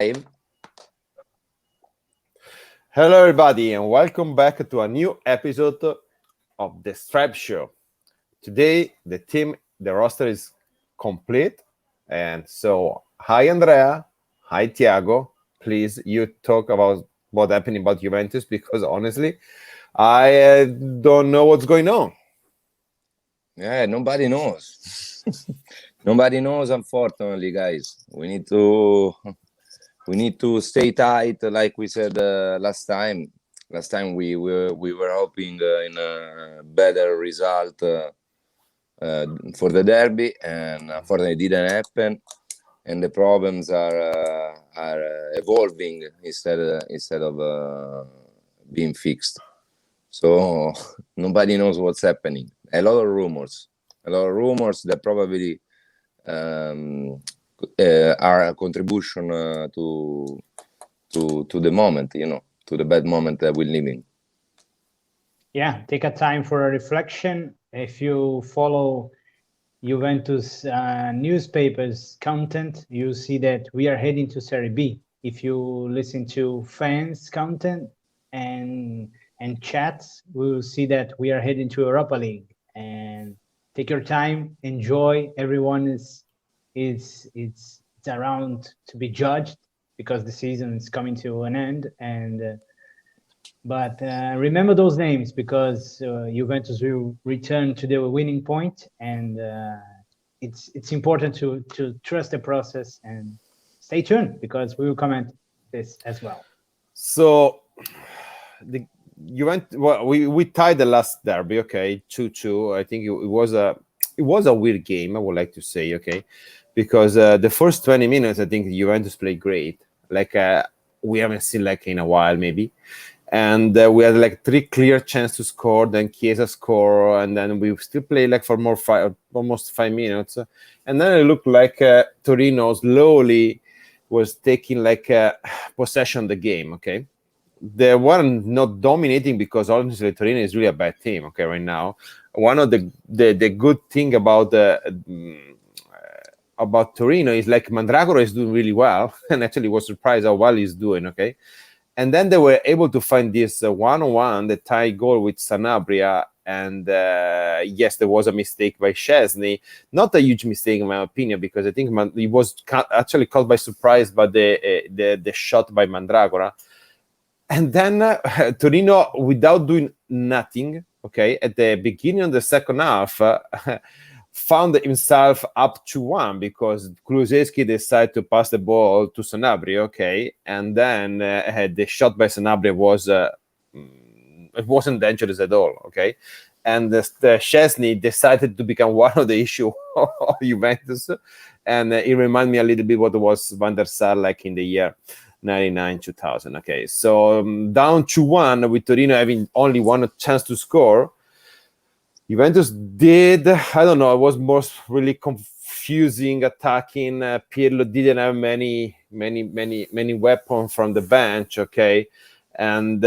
Dave. Hello, everybody, and welcome back to a new episode of the Stripe Show. Today, the roster is complete, and so hi, Andrea, hi, Tiago. Please, you talk about what happened about Juventus because honestly, I don't know what's going on. Yeah, nobody knows. Nobody knows, unfortunately, guys. We need to stay tight, like we said last time. Last time we were hoping in a better result for the derby, and unfortunately, it didn't happen. And the problems are evolving instead of being fixed. So nobody knows what's happening. A lot of rumors that probably are a contribution to the moment, to the bad moment that we're living. Yeah, take a time for a reflection. If you follow Juventus newspapers content, you see that we are heading to Serie B. If you listen to fans content and chats, we will see that we are heading to Europa League. And take your time, enjoy. Everyone is it's around to be judged because the season is coming to an end. And but remember those names because Juventus will return to the winning point, and it's important to trust the process and stay tuned because we will comment this as well. So, the Juventus, well, we tied the last derby, okay, 2-2. I think it was a weird game. I would like to say, okay, because the first 20 minutes, I think Juventus played great, like we haven't seen like in a while, maybe. And we had like 3 clear chances to score. Then Chiesa score, and then we still play like for almost 5 minutes. And then it looked like Torino slowly was taking like possession of the game. Okay, they weren't not dominating because honestly Torino is really a bad team. Okay, right now, one of the good thing about Torino is like Mandragora is doing really well, and actually was surprised how well he's doing. Okay. And then they were able to find this 1-1, the tie goal with Sanabria. And yes, there was a mistake by Szczesny. Not a huge mistake, in my opinion, because I think he was actually caught by surprise by the shot by Mandragora. And then Torino, without doing nothing, okay, at the beginning of the second half, found himself up 2-1 because Kulusevski decided to pass the ball to Sanabria, okay, and then the shot by Sanabria was it wasn't dangerous at all, okay, and the Szczesny decided to become one of the issue of Juventus, and it reminded me a little bit what was Van der Sar like in the year 99-2000, okay, so down 2-1 with Torino having only one chance to score. Juventus did, I don't know, it was most really confusing attacking. Pirlo didn't have many weapons from the bench, okay? And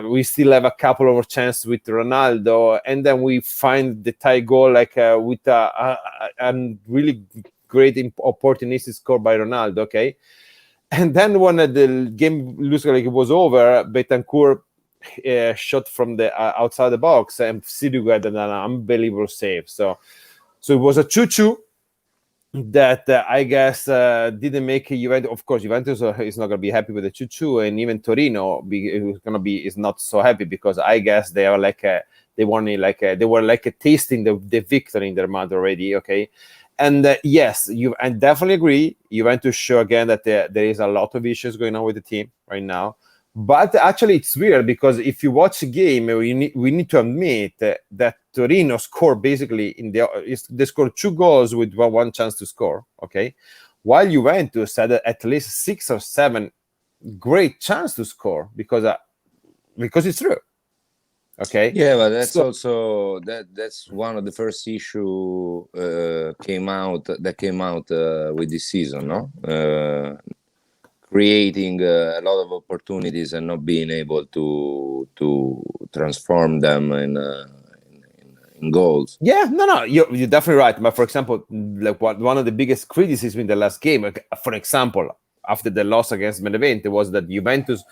we still have a couple of chances with Ronaldo. And then we find the tie goal like with a really great opportunistic score by Ronaldo, okay? And then when the game looks like it was over, Betancourt shot from the outside the box, and Sirigu had an unbelievable save. So it was a 2-2 that I guess didn't make Juventus. Of course, Juventus is not going to be happy with the 2-2, and even Torino is not so happy because I guess they are like they were tasting the victory in their mouth already. Okay. And yes, I definitely agree. Juventus show again that there is a lot of issues going on with the team right now. But actually, it's weird because if you watch the game, we need to admit that Torino scored basically they scored 2 goals with one chance to score. Okay, while Juventus had at least 6 or 7 great chance to score because it's true. Okay. Yeah, but that's also that's one of the first issue came out with this season, no? Creating a lot of opportunities and not being able to transform them in goals. Yeah, no, you're definitely right. But for example, like one of the biggest criticisms in the last game, for example, after the loss against Benevento was that Juventus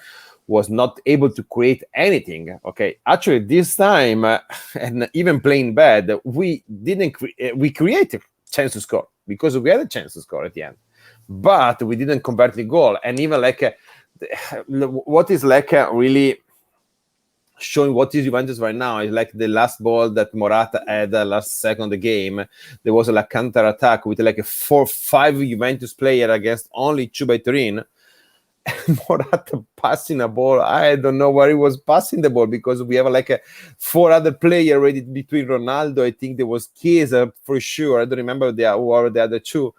was not able to create anything. Okay, actually this time, and even playing bad, we didn't. We created chance to score because we had a chance to score at the end, but we didn't convert the goal. And even what is really showing what is Juventus right now is like the last ball that Morata had last second of the game. There was a counter attack with like a 4-5 Juventus player against only 2 by Turin. Morata passing a ball. I don't know where he was passing the ball because we have like 4 other players ready between Ronaldo. I think there was Chiesa for sure. I don't remember who were the other 2.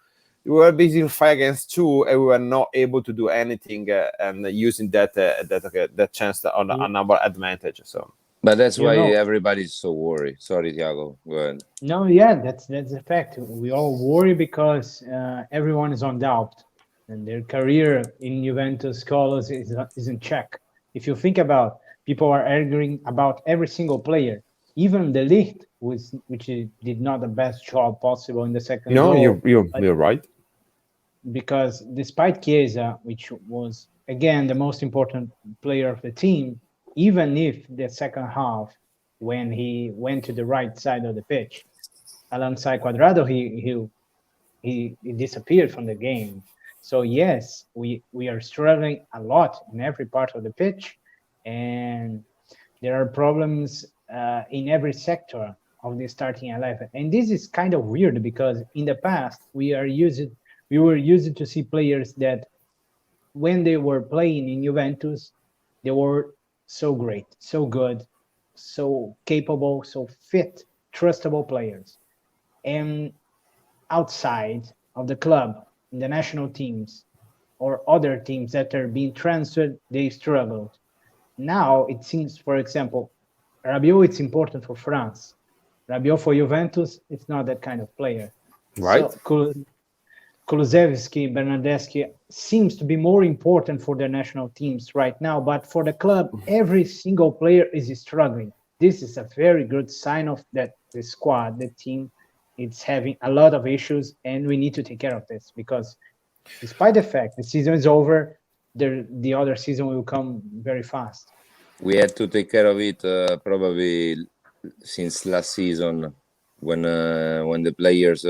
We were basically 5 against 2, and we were not able to do anything and using that chance on our advantage. So, but that's why everybody's so worried. Sorry, Thiago. Go ahead. No, yeah, that's the fact. We all worry because everyone is on doubt, and their career in Juventus colors is in check. If you think about, people are arguing about every single player, even De Ligt, which did not the best job possible in the second goal. You're right. Because despite Chiesa, which was again the most important player of the team, even if the second half, when he went to the right side of the pitch alongside Cuadrado, he disappeared from the game. So yes, we are struggling a lot in every part of the pitch, and there are problems in every sector of the starting 11. And this is kind of weird because in the past we were used to see players that when they were playing in Juventus, they were so great, so good, so capable, so fit, trustable players. And outside of the club, in the national teams or other teams that are being transferred, they struggled. Now it seems, for example, Rabiot, it's important for France. Rabiot for Juventus, it's not that kind of player. Right. So Kulusevski, Bernardeschi seems to be more important for the national teams right now, but for the club, every single player is struggling. This is a very good sign of that the squad, the team, it's having a lot of issues, and we need to take care of this because despite the fact the season is over, the other season will come very fast. We had to take care of it probably since last season when the players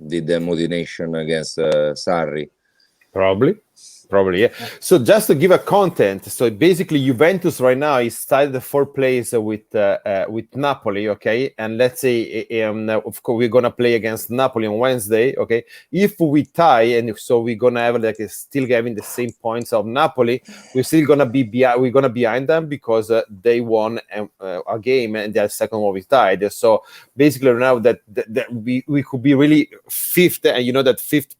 did the motivation against Sarri. Probably, yeah. So just to give a content, so basically Juventus right now is tied the 4th place with Napoli, okay? And let's say, of course, we're gonna play against Napoli on Wednesday, okay? If we tie, and so we're gonna have still having the same points of Napoli, we're still gonna be behind them because they won a game and their second one is tied. So basically now that we could be really 5th, and you know that fifth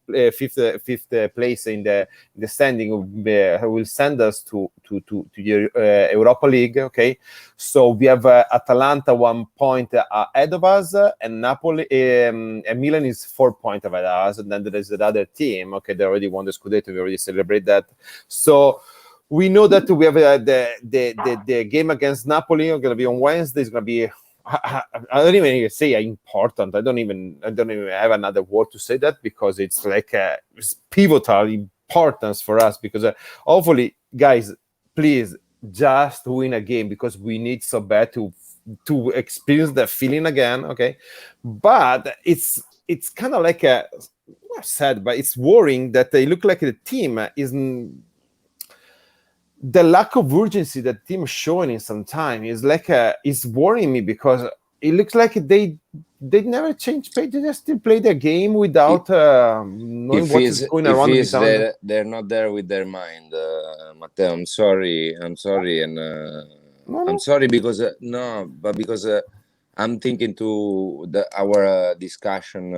place in the standing will send us to the Europa League. Okay, so we have Atalanta 1 point ahead of us, and Napoli and Milan is 4 points ahead of us, and then there is another team. Okay, they already won the Scudetto. We already celebrate that. So we know that we have the game against Napoli. Going to be on Wednesday. It's going to be. I don't even say important. I don't even have another word to say that because it's like it's pivotal importance for us because hopefully, guys, please just win a game because we need so bad to experience that feeling again. Okay, but it's kind of like not sad, but it's worrying that they look like the team isn't. The lack of urgency that the team is showing in some time is is worrying me because it looks like they never change page. They just still play their game without knowing what is going around. They're not there with their mind, Matteo. I'm sorry, and No. I'm sorry because because I'm thinking to our discussion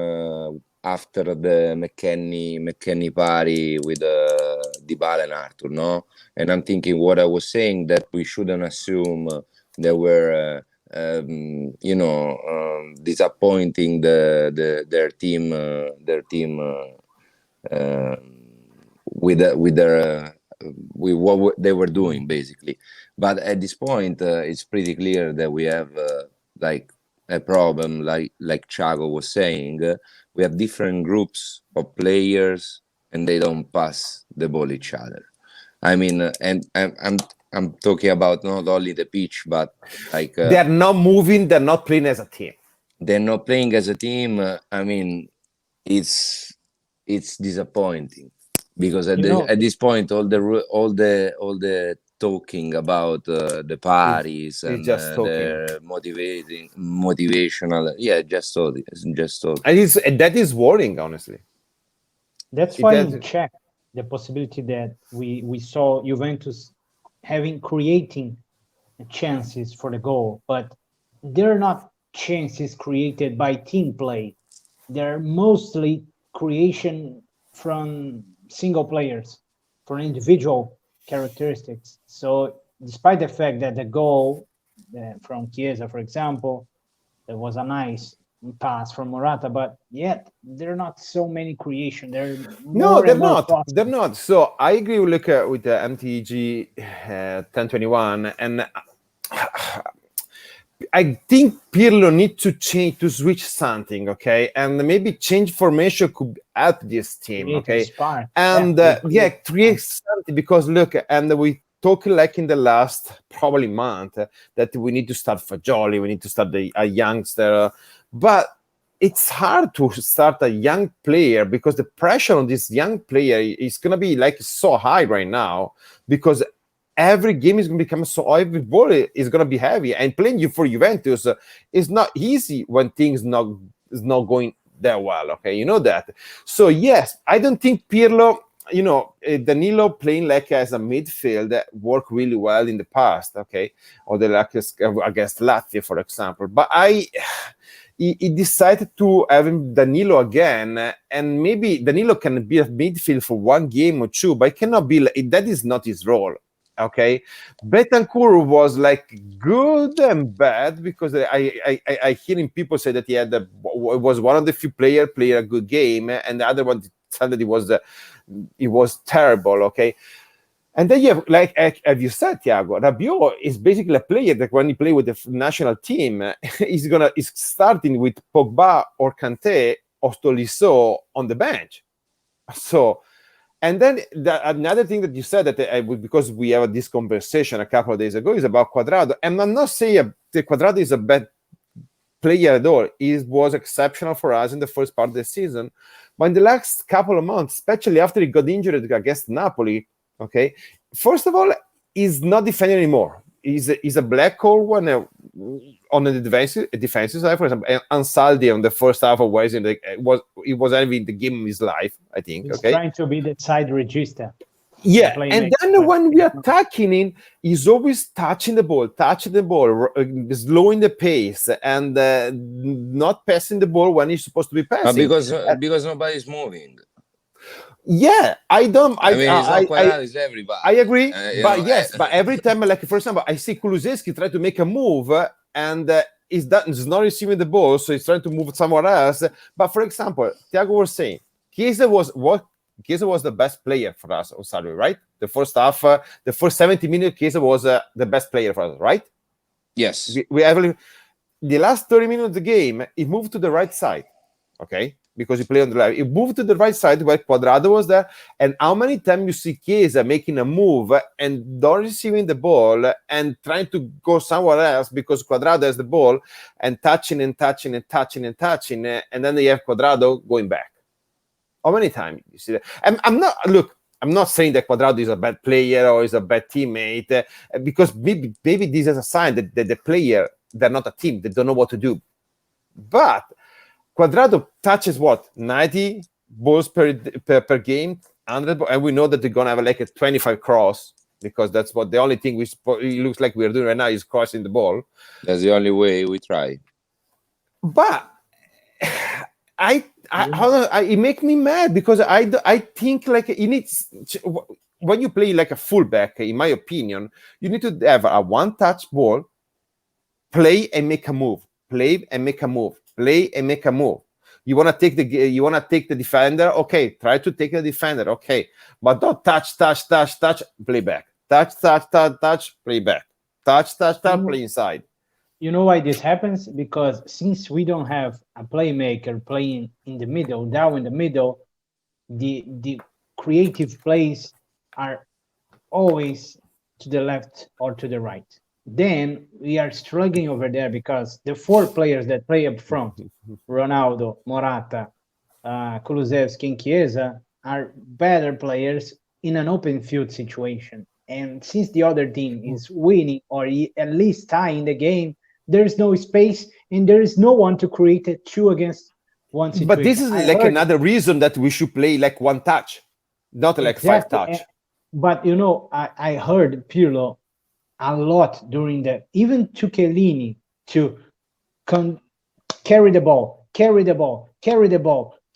after the McKennie party with Dybala and Arthur, no? And I'm thinking what I was saying, that we shouldn't assume they were, disappointing their team with what they were doing, basically. But at this point, it's pretty clear that we have a problem, like Thiago was saying. We have different groups of players and they don't pass the ball each other. I mean, and I'm talking about not only the pitch, but like they're not moving, they're not playing as a team. they're not playing as a team. I mean, it's disappointing because at this point, all the talking about the parties and just the motivational, just talking. And that is worrying, honestly. That's why in Czech, the possibility that we saw Juventus creating chances for the goal, but they're not chances created by team play. They're mostly creation from single players, from individual characteristics. So despite the fact that the goal from Chiesa, for example, there was a nice pass from Morata, but yet there are not so many creation. They're not. So I agree with the MTG 1021, and I think Pirlo needs to switch something, okay, and maybe change formation could help this team, okay, and create something, because look, and we talk like in the last probably month that we need to start Fagioli, we need to start a youngster, but it's hard to start a young player because the pressure on this young player is gonna be like so high right now, because every game is going to become every ball is going to be heavy, and playing you for Juventus is not easy when things is not going that well. Okay, you know that. So yes, I don't think Pirlo, Danilo playing like as a midfield worked really well in the past. Okay, or the against Latvia, for example. But he decided to have Danilo again, and maybe Danilo can be a midfield for one game or two, but it cannot be. That is not his role. Okay, Bentancur was like good and bad, because I hearing people say that he was one of the few play a good game, and the other one said that it was terrible. Okay, and then you have, like as you said, Thiago, Rabiot is basically a player that when he play with the national team, is starting with Pogba or Kanté or Tolisso on the bench. So. And then another thing that you said that because we have this conversation a couple of days ago is about Cuadrado. And I'm not saying that Cuadrado is a bad player at all. He was exceptional for us in the first part of the season. But in the last couple of months, especially after he got injured against Napoli, okay, first of all, he's not defending anymore. He's a black hole on the defensive side. For example, Ansaldi on the first half of West, he was having the game of his life, I think. He's trying to be the side register. Yeah, and then when we are attacking him, he's always touching the ball, slowing the pace, and not passing the ball when he's supposed to be passing. Because nobody's moving. Yeah, I don't. It's everybody. I agree, but every time, like for example, I see Kulusevski try to make a move, and he's not receiving the ball, so he's trying to move somewhere else. But for example, Thiago was saying Chiesa was the best player for us on Saturday, right? The first half, the first 70 minutes, Chiesa was the best player for us, right? Yes. The last 30 minutes of the game, he moved to the right side, okay? Because he played on the left. He moved to the right side where Cuadrado was there. And how many times you see Chiesa making a move and not receiving the ball and trying to go somewhere else because Cuadrado has the ball and touching, and then they have Cuadrado going back. How many times you see that? I'm not saying that Cuadrado is a bad player or is a bad teammate, because maybe this is a sign that the player, they're not a team, they don't know what to do. But Cuadrado touches 90 balls per game, 100, and we know that they're gonna have like a 25 cross, because that's what the only thing it looks like we're doing right now is crossing the ball. That's the only way we try. But it makes me mad, because I think like it needs, when you play like a fullback, in my opinion, you need to have a one-touch ball, play and make a move, play and make a move. Play and make a move. You want to take the defender? Okay, try to take the defender. Okay, but don't touch, play back. Touch, play back. Touch, play inside. You know why this happens? Because since we don't have a playmaker playing in the middle, down in the middle, the creative plays are always to the left or to the right. Then we are struggling over there because the four players that play up front, Ronaldo, Morata, Kulusevski, and Chiesa, are better players in an open field situation. And since the other team is winning or at least tying the game, there is no space and there is no one to create a 2-against-1 situation. But this is like another reason that we should play like one touch, not like five touch. But you know, I heard Pirlo a lot during that, even to Chiellini to carry the ball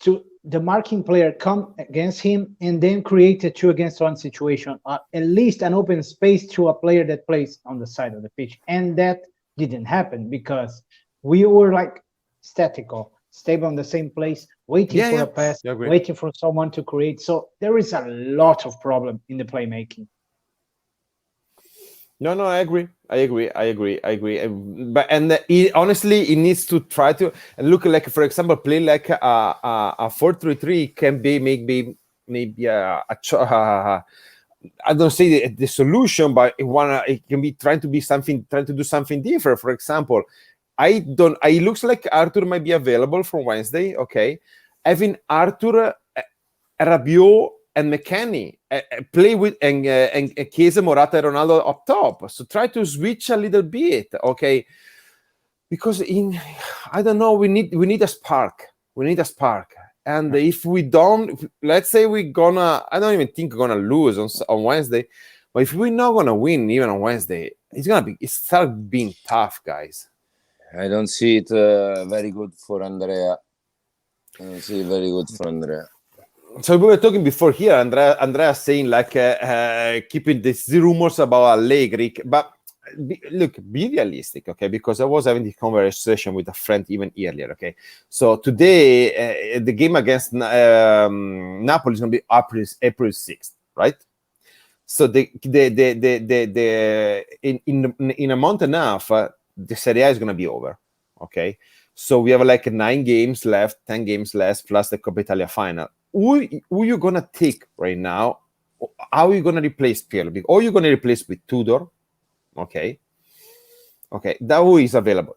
to the marking player come against him and then create a 2-against-1 situation, at least an open space to a player that plays on the side of the pitch. And that didn't happen because we were like stable on the same place, waiting for a pass, waiting for someone to create. So there is a lot of problem in the playmaking. No, I agree. But honestly, it needs to try to look like, for example, play like a 4-3-3 can be maybe I don't say the solution, but it can be trying to do something different. For example, it looks like Arthur might be available for Wednesday. Okay, having Arthur, Rabiot, and McKennie play with and Chiesa, Morata, Ronaldo up top. So try to switch a little bit, okay? Because I don't know, we need a spark. And if we don't, let's say I don't even think we're gonna lose on Wednesday. But if we're not gonna win even on Wednesday, it starts being tough, guys. I don't see it very good for Andrea. So we were talking before here, Andrea saying like keeping these rumors about Allegri, but look, be realistic, okay? Because I was having this conversation with a friend even earlier, okay? So today, the game against Napoli is going to be April 6th, right? So in a month and a half, the Serie A is going to be over, okay? So we have like 9 games left, 10 games left, plus the Coppa Italia final. Who you gonna take right now? How are you gonna replace Pirlo? Or you're gonna replace with Tudor? Okay, that who is available.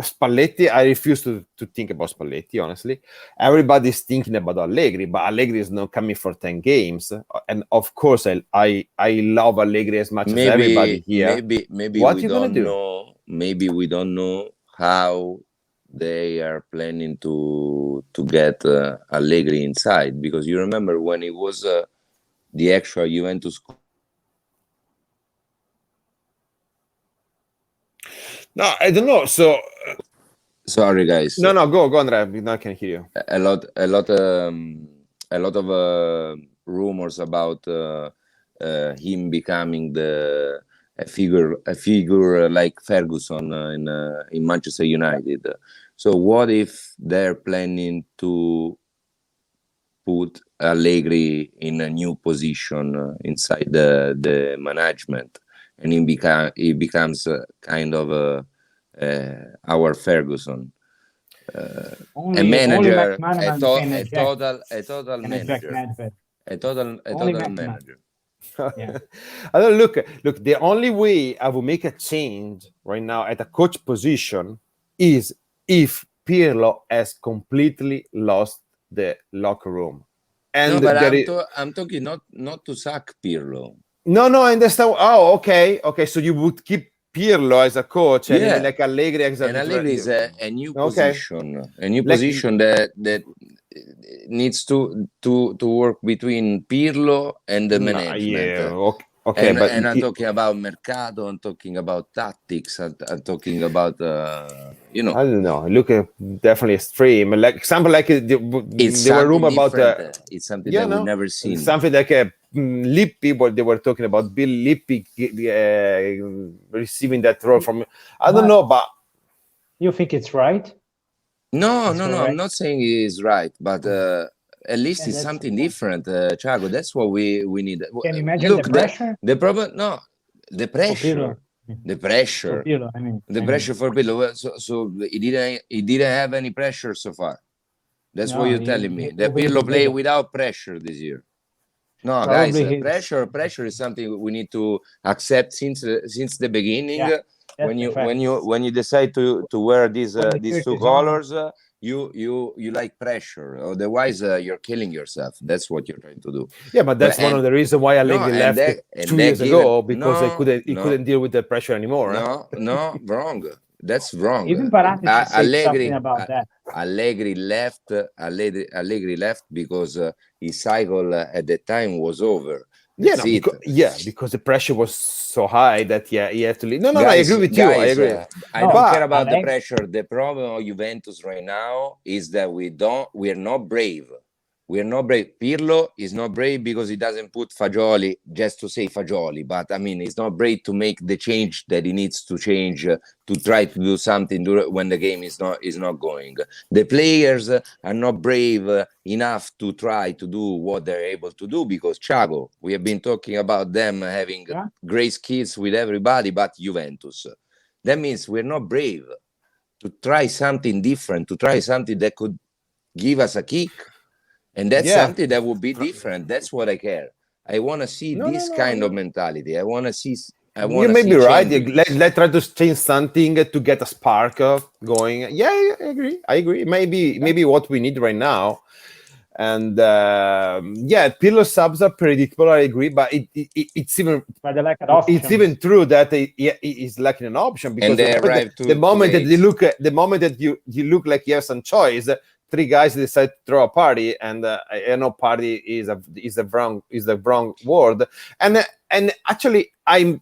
Spalletti, I refuse to think about Spalletti, honestly. Everybody's thinking about Allegri, but Allegri is not coming for 10 games. And of course, I love Allegri as much as everybody here. Maybe what we don't know. Maybe we don't know how they are planning to get Allegri inside, because you remember when it was the actual Juventus. No, I don't know. So sorry, guys. No, go, Andrea. I can hear you. A lot of rumors about him becoming a figure like Ferguson in Manchester United. So what if they're planning to put Allegri in a new position inside the management, and he becomes kind of our Ferguson, a manager, a total manager. Yeah. Look, the only way I will make a change right now at a coach position is if Pirlo has completely lost the locker room. And no, but I'm talking not to sack Pirlo. No, I understand. Oh, okay. So you would keep Pirlo as a coach, and like Allegri as Allegri is a new position, position that needs to work between Pirlo and the management. Okay, and I'm talking about Mercato, I'm talking about tactics, I'm talking about I don't know. Look, definitely extreme. Like example, like there were rumors about it's something that we've never seen. Something like Lippi, what they were talking about, Bill Lippi receiving that role from. I don't know, but you think it's right? No, I'm not saying he is right, but at least it's something different, Thiago. That's what we need. Can you imagine the pressure? The problem, the pressure. The pressure. For Pirlo, pressure for Pirlo. So he didn't have any pressure so far. That's what you're telling me. That Pirlo play without pressure this year. No, guys, Probably his. pressure is something we need to accept since the beginning. Yeah, When that's a you fact. when you decide to wear these When the these shirt two is on. colors, you like pressure. Otherwise, you're killing yourself. That's what you're trying to do. Yeah, but that's one of the reasons why Allegri left And 2 that years given ago, because he no couldn't deal with the pressure anymore. no wrong. That's wrong. Even Paratici said something Allegri about that. Allegri left. Allegri left because his cycle at that time was over. That's it. Because the pressure was so high that he had to leave. No, I Guys, agree with you. I agree. I No, don't but care about the Allegri- pressure. The problem of Juventus right now is that we're not brave. We're not brave. Pirlo is not brave because he doesn't put Fagioli just to say Fagioli. But I mean, he's not brave to make the change that he needs to change to try to do something when the game is not going. The players are not brave enough to try to do what they're able to do because Thiago, we have been talking about them having great skills with everybody, but Juventus. That means we're not brave to try something different, to try something that could give us a kick. And that's something that would be different. That's what I care. I want to see this kind of mentality. I want to see. You may be right. Let's try to change something to get a spark going. Yeah, I agree. Maybe what we need right now. And Pirlo subs are predictable. I agree, but it's even it's even true that he's lacking an option because the moment that you look like you have some choice. 3 guys decide to throw a party, and I know party is the wrong word. And actually, I'm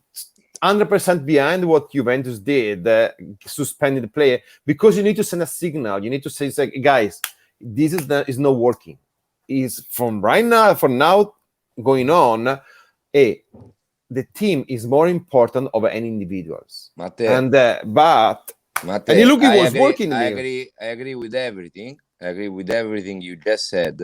100% behind what Juventus did, suspending the player, because you need to send a signal. You need to say, guys, this is not working. Is from now going on, the team is more important over any individuals. And you look, it was working. I agree with everything. I agree with everything you just said,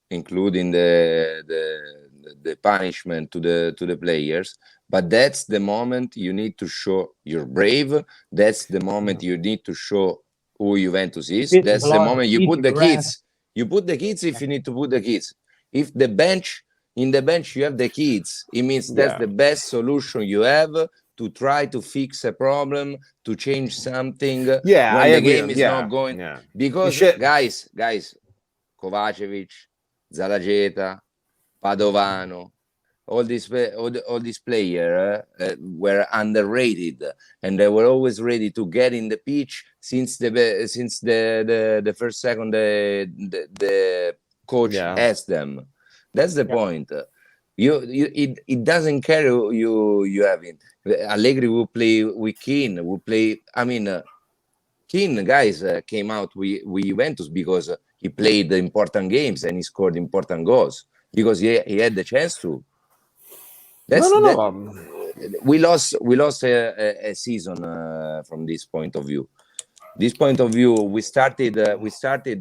including the punishment to the players. But that's the moment you need to show you're brave. That's the moment you need to show who Juventus is. That's the moment you put the kids. You put the kids if you need to put the kids. If in the bench you have the kids, it means that's the best solution you have to try to fix a problem, to change something when the game is not going. Because guys, Kovacevic, Zalageta, Padovano, all these players were underrated, and they were always ready to get in the pitch since the first second the coach asked them. That's the point. It doesn't care you have it. Allegri will play with Keane. Will play. I mean, Keane, guys, came out with Juventus because he played important games and he scored important goals because he had the chance to. We lost a season from this point of view. This point of view, we started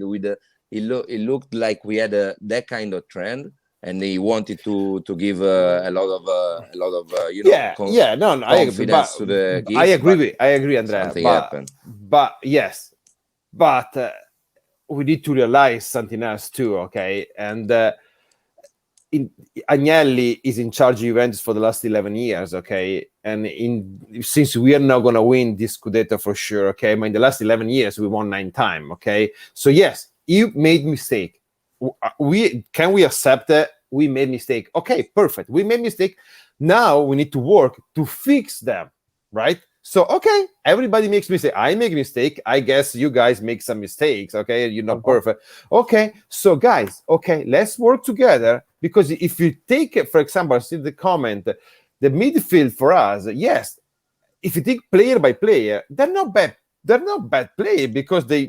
with it looked like we had that kind of trend. And he wanted to give a lot of confidence to the kids. I agree, Andrea. Something happened. But we need to realize something else too, okay? And Agnelli is in charge of Juventus for the last 11 years, okay? And since we are not going to win this Scudetto for sure, okay? But in the last 11 years, we won 9 times, okay? So yes, you made mistake. Can we accept that we made mistake? Okay, perfect. We made mistake. Now we need to work to fix them, right? So, okay, everybody makes mistake. I make mistake. I guess you guys make some mistakes, okay? You're not perfect. Okay, so guys, okay, let's work together, because if you take it, for example, I see the comment, the midfield for us, yes, if you take player by player, they're not bad. They're not bad players because they're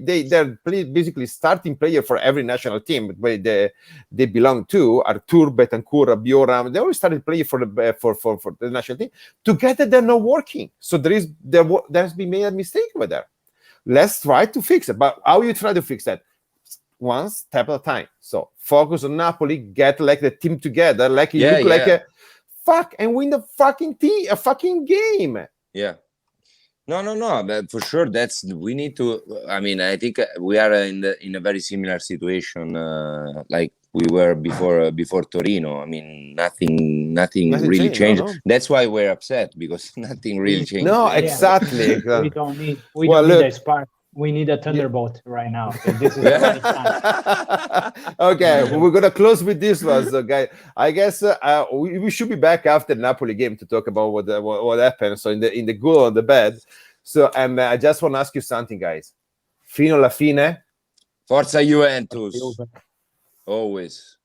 basically starting player for every national team where they belong to. Artur, Bentancur, Rabiot, they always started playing for the national team. Together, they're not working. So there's been made a mistake over there. Let's try to fix it. But how you try to fix that? One step at a time. So focus on Napoli, get like the team together, like you look like a fuck and win the fucking team, a fucking game. Yeah. No, but for sure we need to. I mean, I think we are in a very similar situation, like we were before Torino. I mean, nothing really changed, changed. no. That's why we're upset, because nothing really changed. No, Yeah. exactly. We don't need Well, a look. spark. We need a thunderbolt right now. This is the right time. Okay, we're gonna close with this one, so guys. I guess we should be back after the Napoli game to talk about what happened. So in the good or the bad. So and I just want to ask you something, guys. Fino alla fine. Forza Juventus, always.